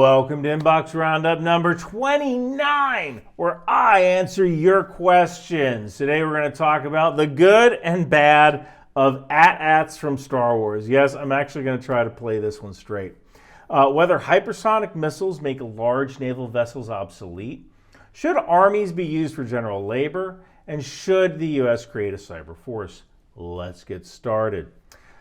Welcome to Inbox Roundup number 29, where I answer your questions. Today we're going to talk about the good and bad of AT-ATs from Star Wars. Yes, I'm actually going to try to play this one straight. Whether hypersonic missiles make large naval vessels obsolete, should armies be used for general labor, and should the U.S. create a cyber force? Let's get started.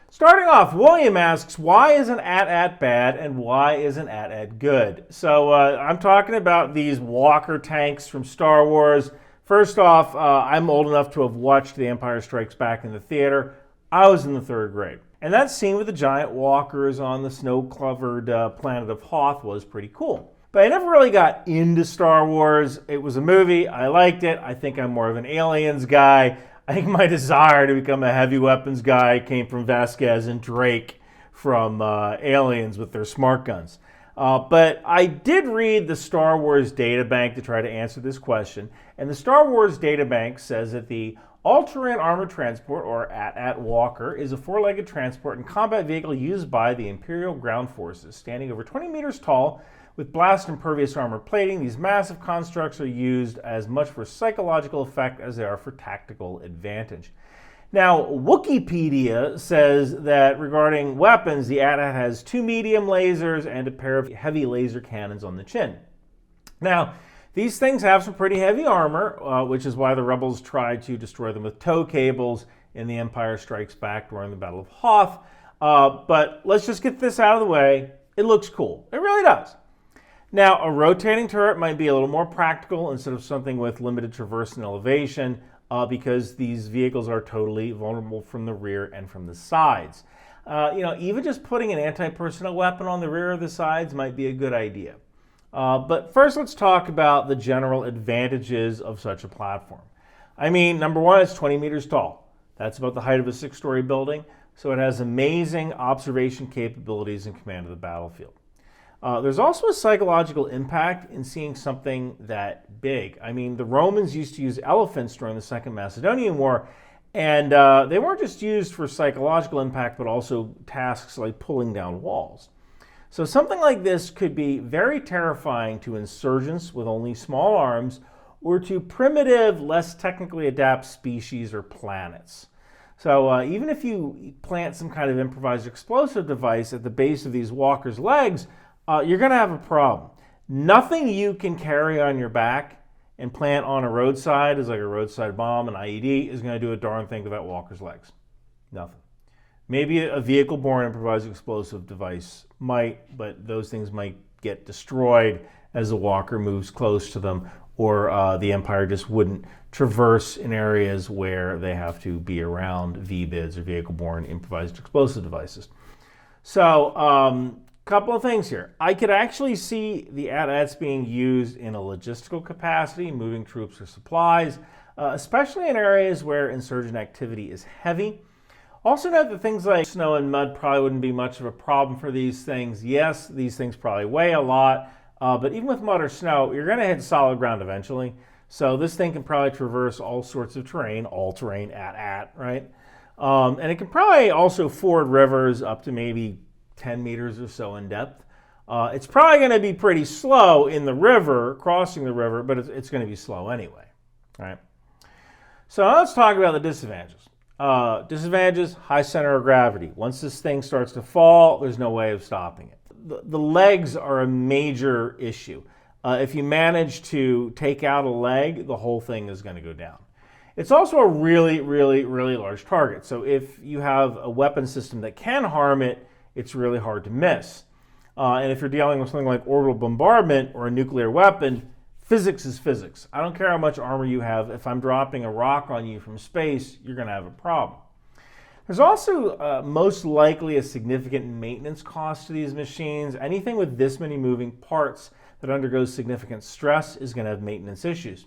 Starting off, William asks, why isn't AT-AT bad and why isn't AT-AT good? So I'm talking about these Walker tanks from Star Wars. First off, I'm old enough to have watched The Empire Strikes Back in the theater. I was in the 3rd grade. And that scene with the giant walkers on the snow-covered planet of Hoth was pretty cool. But I never really got into Star Wars. It was a movie. I liked it. I think I'm more of an aliens guy. I think my desire to become a heavy weapons guy came from Vasquez and Drake from Aliens with their smart guns. But I did read the Star Wars databank to try to answer this question. And the Star Wars databank says that the All-Terrain Armored Transport, or AT-AT Walker, is a 4-legged transport and combat vehicle used by the Imperial Ground Forces, standing over 20 meters tall, with blast-impervious armor plating. These massive constructs are used as much for psychological effect as they are for tactical advantage. Now, Wikipedia says that regarding weapons, the AT-AT has 2 medium lasers and a pair of heavy laser cannons on the chin. Now, these things have some pretty heavy armor, which is why the rebels tried to destroy them with tow cables in The Empire Strikes Back during the Battle of Hoth. But let's just get this out of the way. It looks cool. It really does. Now, a rotating turret might be a little more practical instead of something with limited traverse and elevation because these vehicles are totally vulnerable from the rear and from the sides. Even just putting an anti-personnel weapon on the rear or the sides might be a good idea. But first, let's talk about the general advantages of such a platform. I mean, number one, it's 20 meters tall. That's about the height of a 6-story building, so it has amazing observation capabilities and command of the battlefield. There's also a psychological impact in seeing something that big. I mean, the Romans used to use elephants during the Second Macedonian War, and they weren't just used for psychological impact, but also tasks like pulling down walls. So something like this could be very terrifying to insurgents with only small arms, or to primitive, less technically adept species or planets. So even if you plant some kind of improvised explosive device at the base of these walkers' legs, you're going to have a problem. Nothing you can carry on your back and plant on a roadside as like a roadside bomb, an IED, is going to do a darn thing to that walker's legs. Nothing. Maybe a vehicle-borne improvised explosive device might, but those things might get destroyed as the walker moves close to them, or the Empire just wouldn't traverse in areas where they have to be around VBIDs or vehicle-borne improvised explosive devices. So, couple of things here. I could actually see the AT-ATs being used in a logistical capacity, moving troops or supplies, especially in areas where insurgent activity is heavy. Also note that things like snow and mud probably wouldn't be much of a problem for these things. Yes, these things probably weigh a lot, but even with mud or snow, you're going to hit solid ground eventually. So this thing can probably traverse all sorts of terrain, all-terrain AT-AT, right? And it can probably also ford rivers up to maybe 10 meters or so in depth. It's probably going to be pretty slow in the river, crossing the river, but it's going to be slow anyway. All right. So now let's talk about the disadvantages. Disadvantages, high center of gravity. Once this thing starts to fall, there's no way of stopping it. The legs are a major issue. If you manage to take out a leg, the whole thing is going to go down. It's also a really, really, really large target. So if you have a weapon system that can harm it, it's really hard to miss. And if you're dealing with something like orbital bombardment or a nuclear weapon, physics is physics. I don't care how much armor you have. If I'm dropping a rock on you from space, you're going to have a problem. There's also most likely a significant maintenance cost to these machines. Anything with this many moving parts that undergoes significant stress is going to have maintenance issues.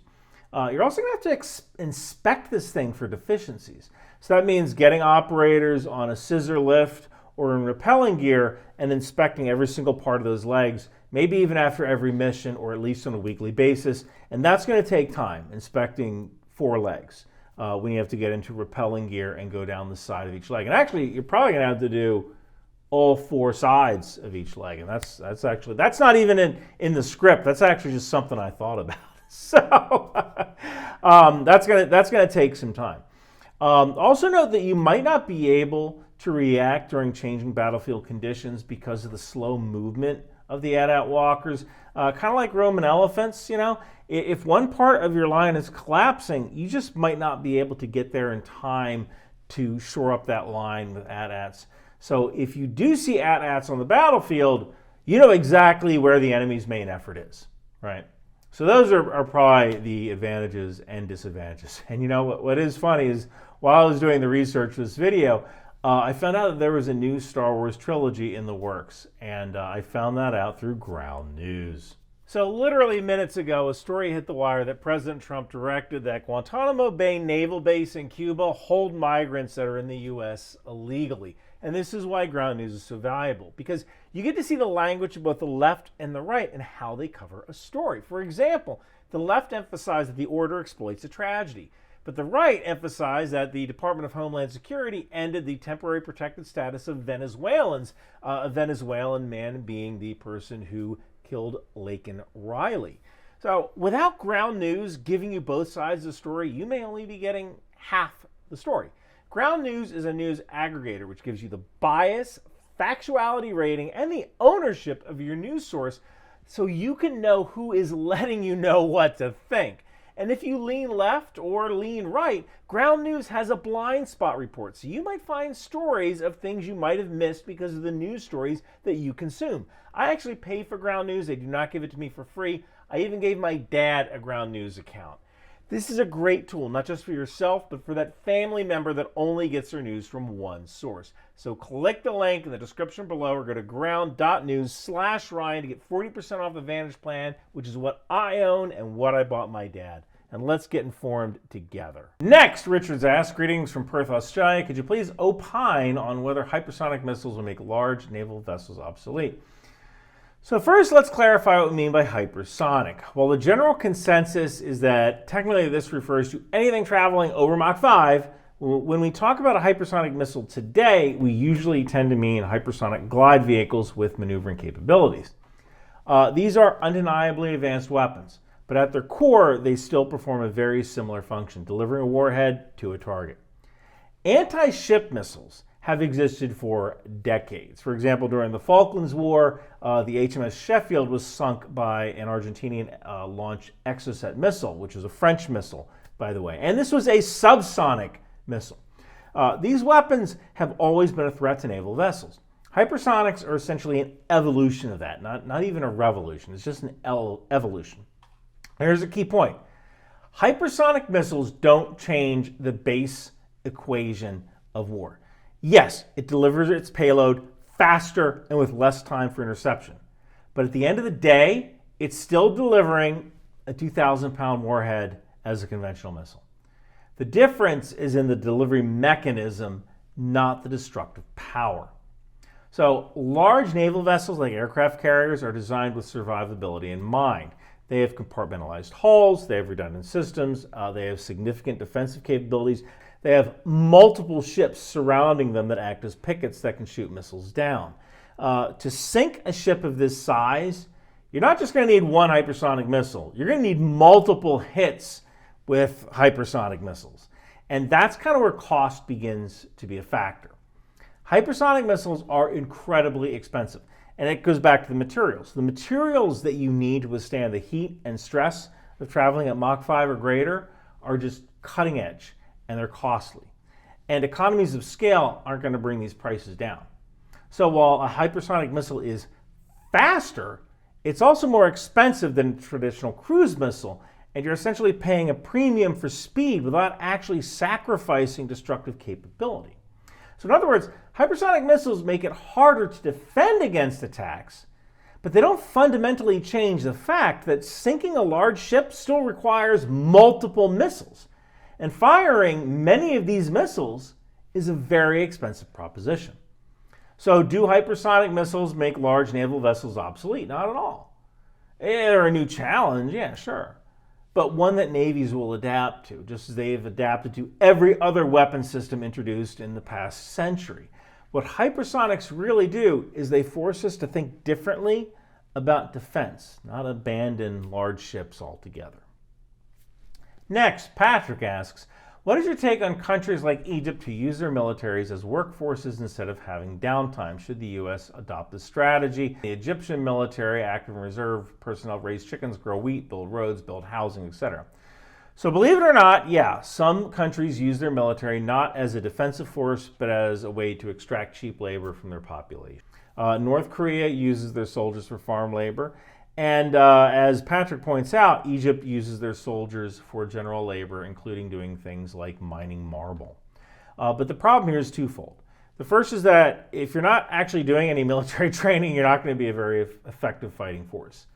You're also going to have to inspect this thing for deficiencies. So that means getting operators on a scissor lift or in rappelling gear and inspecting every single part of those legs, maybe even after every mission or at least on a weekly basis. And that's going to take time, inspecting 4 legs when you have to get into rappelling gear and go down the side of each leg. And actually, you're probably going to have to do all four sides of each leg. And that's not even in the script. That's actually just something I thought about. So that's gonna take some time. Also note that you might not be able to react during changing battlefield conditions because of the slow movement of the AT-AT walkers. Kind of like Roman elephants, you know, if one part of your line is collapsing, you just might not be able to get there in time to shore up that line with AT-ATs. So if you do see AT-ATs on the battlefield, you know exactly where the enemy's main effort is, right? So those are probably the advantages and disadvantages. And you know what is funny is while I was doing the research for this video, I found out that there was a new Star Wars trilogy in the works, and I found that out through Ground News. So literally minutes ago, a story hit the wire that President Trump directed that Guantanamo Bay Naval Base in Cuba hold migrants that are in the U.S. illegally. And this is why Ground News is so valuable, because you get to see the language of both the left and the right and how they cover a story. For example, the left emphasized that the order exploits a tragedy, but the right emphasized that the Department of Homeland Security ended the temporary protected status of Venezuelans, a Venezuelan man being the person who killed Laken Riley. So without Ground News giving you both sides of the story, you may only be getting half the story. Ground News is a news aggregator which gives you the bias, factuality rating, and the ownership of your news source so you can know who is letting you know what to think. And if you lean left or lean right, Ground News has a blind spot report. So you might find stories of things you might have missed because of the news stories that you consume. I actually pay for Ground News. They do not give it to me for free. I even gave my dad a Ground News account. This is a great tool, not just for yourself, but for that family member that only gets their news from one source. So click the link in the description below or go to ground.news/Ryan to get 40% off the Vantage plan, which is what I own and what I bought my dad. And let's get informed together. Next, Richard's asked, greetings from Perth, Australia. Could you please opine on whether hypersonic missiles will make large naval vessels obsolete? So first, let's clarify what we mean by hypersonic. Well, the general consensus is that technically this refers to anything traveling over Mach 5. When we talk about a hypersonic missile today, we usually tend to mean hypersonic glide vehicles with maneuvering capabilities. These are undeniably advanced weapons, but at their core, they still perform a very similar function, delivering a warhead to a target. Anti-ship missiles have existed for decades. For example, during the Falklands War, the HMS Sheffield was sunk by an Argentinian launched Exocet missile, which was a French missile, by the way. And this was a subsonic missile. These weapons have always been a threat to naval vessels. Hypersonics are essentially an evolution of that, not even a revolution. It's just an evolution. Here's a key point. Hypersonic missiles don't change the base equation of war. Yes, it delivers its payload faster and with less time for interception. But at the end of the day, it's still delivering a 2,000-pound warhead as a conventional missile. The difference is in the delivery mechanism, not the destructive power. So large naval vessels like aircraft carriers are designed with survivability in mind. They have compartmentalized hulls, they have redundant systems, they have significant defensive capabilities. They have multiple ships surrounding them that act as pickets that can shoot missiles down. To sink a ship of this size, you're not just going to need one hypersonic missile. You're going to need multiple hits with hypersonic missiles. And that's kind of where cost begins to be a factor. Hypersonic missiles are incredibly expensive. And it goes back to the materials. The materials that you need to withstand the heat and stress of traveling at Mach 5 or greater are just cutting edge. And they're costly. And economies of scale aren't going to bring these prices down. So while a hypersonic missile is faster, it's also more expensive than a traditional cruise missile, and you're essentially paying a premium for speed without actually sacrificing destructive capability. So in other words, hypersonic missiles make it harder to defend against attacks, but they don't fundamentally change the fact that sinking a large ship still requires multiple missiles. And firing many of these missiles is a very expensive proposition. So do hypersonic missiles make large naval vessels obsolete? Not at all. They're a new challenge, yeah, sure. But one that navies will adapt to, just as they've adapted to every other weapon system introduced in the past century. What hypersonics really do is they force us to think differently about defense, not abandon large ships altogether. Next, Patrick asks, what is your take on countries like Egypt who use their militaries as workforces instead of having downtime? Should the U.S. adopt this strategy? The Egyptian military, active and reserve personnel raise chickens, grow wheat, build roads, build housing, etc. So believe it or not, yeah, some countries use their military not as a defensive force, but as a way to extract cheap labor from their population. North Korea uses their soldiers for farm labor. And as Patrick points out, Egypt uses their soldiers for general labor, including doing things like mining marble. But the problem here is twofold. The first is that if you're not actually doing any military training, you're not going to be a very effective fighting force.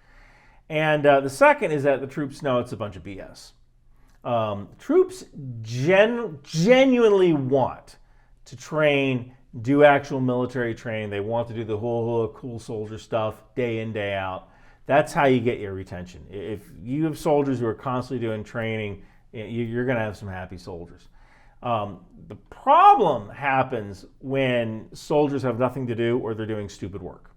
And the second is that the troops know it's a bunch of BS. Troops genuinely want to train, do actual military training. They want to do the whole cool soldier stuff day in, day out. That's how you get your retention. If you have soldiers who are constantly doing training, you're going to have some happy soldiers. The problem happens when soldiers have nothing to do or they're doing stupid work.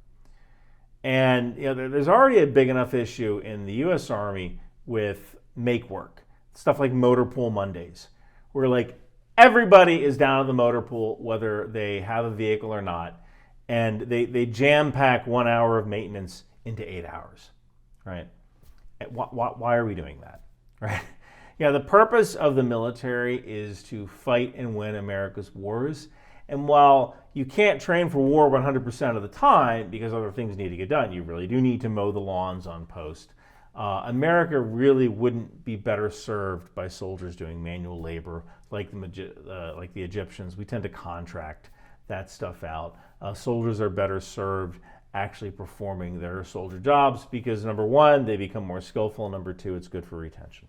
And there's already a big enough issue in the U.S. Army with make work. Stuff like motor pool Mondays, where like everybody is down at the motor pool, whether they have a vehicle or not, and they jam pack 1 hour of maintenance into 8 hours, right? Why are we doing that, right? Yeah, the purpose of the military is to fight and win America's wars. And while you can't train for war 100% of the time because other things need to get done, you really do need to mow the lawns on post. America really wouldn't be better served by soldiers doing manual labor like the Egyptians. We tend to contract that stuff out. Soldiers are better served actually performing their soldier jobs because, number one, they become more skillful, and number two, it's good for retention.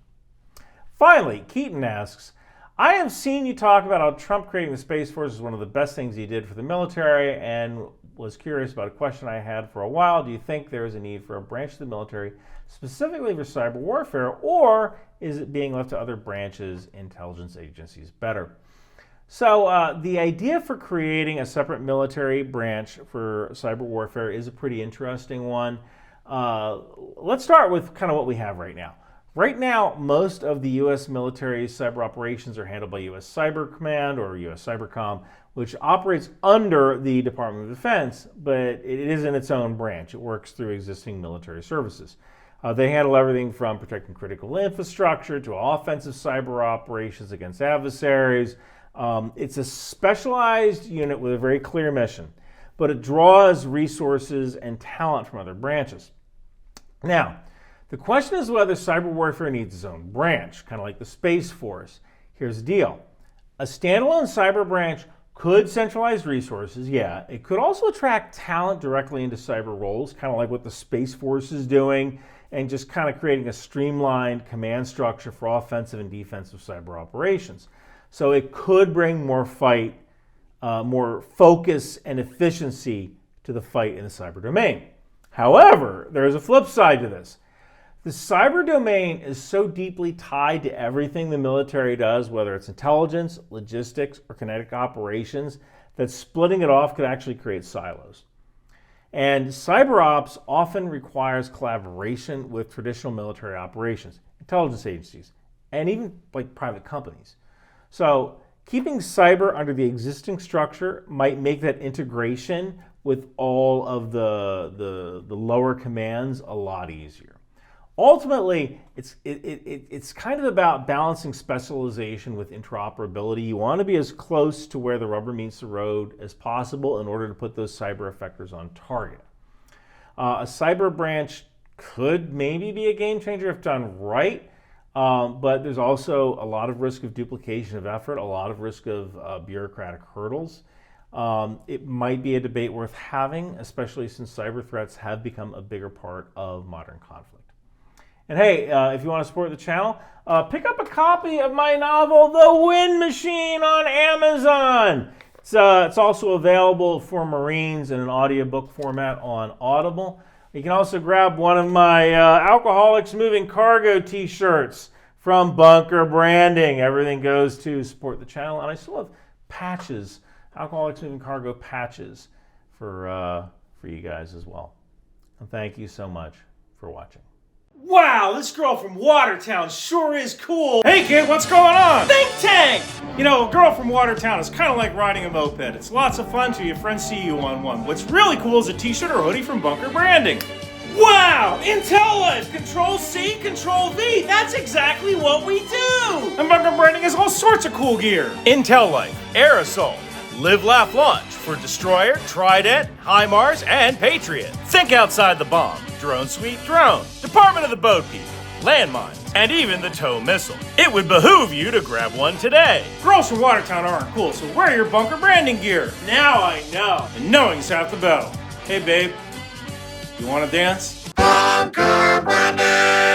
Finally, Keaton asks, I have seen you talk about how Trump creating the Space Force is one of the best things he did for the military, and was curious about a question I had for a while. Do you think there is a need for a branch of the military specifically for cyber warfare, or is it being left to other branches, intelligence agencies better? So the idea for creating a separate military branch for cyber warfare is a pretty interesting one. Let's start with kind of what we have right now. Right now, most of the U.S. military's cyber operations are handled by U.S. Cyber Command or U.S. Cybercom, which operates under the Department of Defense, but it isn't its own branch. It works through existing military services. They handle everything from protecting critical infrastructure to offensive cyber operations against adversaries. It's a specialized unit with a very clear mission, but it draws resources and talent from other branches. Now, the question is whether cyber warfare needs its own branch, kind of like the Space Force. Here's the deal. A standalone cyber branch could centralize resources, yeah. It could also attract talent directly into cyber roles, kind of like what the Space Force is doing, and just kind of creating a streamlined command structure for offensive and defensive cyber operations. So it could bring more more focus and efficiency to the fight in the cyber domain. However, there's a flip side to this. The cyber domain is so deeply tied to everything the military does, whether it's intelligence, logistics, or kinetic operations, that splitting it off could actually create silos. And cyber ops often requires collaboration with traditional military operations, intelligence agencies, and even like private companies. So keeping cyber under the existing structure might make that integration with all of the lower commands a lot easier. Ultimately, it's kind of about balancing specialization with interoperability. You want to be as close to where the rubber meets the road as possible in order to put those cyber effectors on target. A cyber branch could maybe be a game changer if done right, but there's also a lot of risk of duplication of effort, a lot of risk of bureaucratic hurdles. It might be a debate worth having, especially since cyber threats have become a bigger part of modern conflict. And hey, if you want to support the channel, pick up a copy of my novel, The Wind Machine, on Amazon. It's also available for Marines in an audiobook format on Audible. You can also grab one of my Alcoholics Moving Cargo t-shirts from Bunker Branding. Everything goes to support the channel, and I still have patches alcoholic moving cargo patches for you guys as well. And thank you so much for watching. Wow, this girl from Watertown sure is cool. Hey kid, what's going on? Think tank! You know, a girl from Watertown is kind of like riding a moped. It's lots of fun till your friends see you on one. What's really cool is a t-shirt or hoodie from Bunker Branding. Wow! Intel Life! Control-C, Control-V! That's exactly what we do! And Bunker Branding has all sorts of cool gear. Intel Life, Air Assault, Live, Laugh, Launch for Destroyer, Trident, HIMARS, and Patriot. Think outside the bomb. Drone Sweep Drone, Department of the Boat People, landmines, and even the tow missile. It would behoove you to grab one today. Girls from Watertown aren't cool, so wear your Bunker Branding gear. Now I know. And knowing's half the battle. Hey babe, you wanna dance? Bunker Branding!